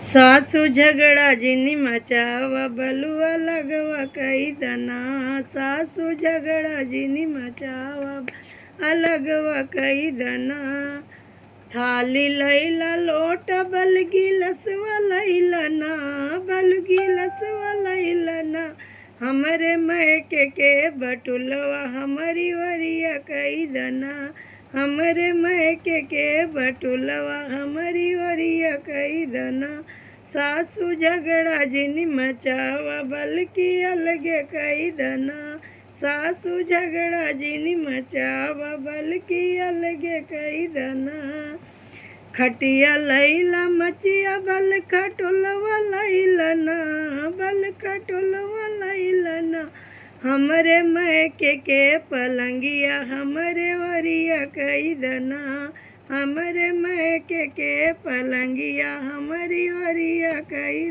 सासू झगड़ा जिनी मचावा बलुआ लगवा कई दना। सासू झगड़ा जिनी मचावा अलगवा कई दना। थाली लैला लोटा बल गिलसवा लैला ना। बल गिलसवा लैला ना। हमरे मैके के बटुलवा हमारी वरिया कई दना। हमरे मैके के बटुलवा हमारी वरिया कई दना। सासू झगड़ा जिनी मचावा बल्कि अलगे कई दना। सासू झगड़ा जिनी मचावा बल्कि अलगे कई दना। खटिया लैला मचिया बल खटुलवा लैला ना। बल खटुलवा लैला ना। हमरे मैके के पलंगिया हमरे वरिया कई दना। हमरे मैके के पलंगिया हमारी वरिया कई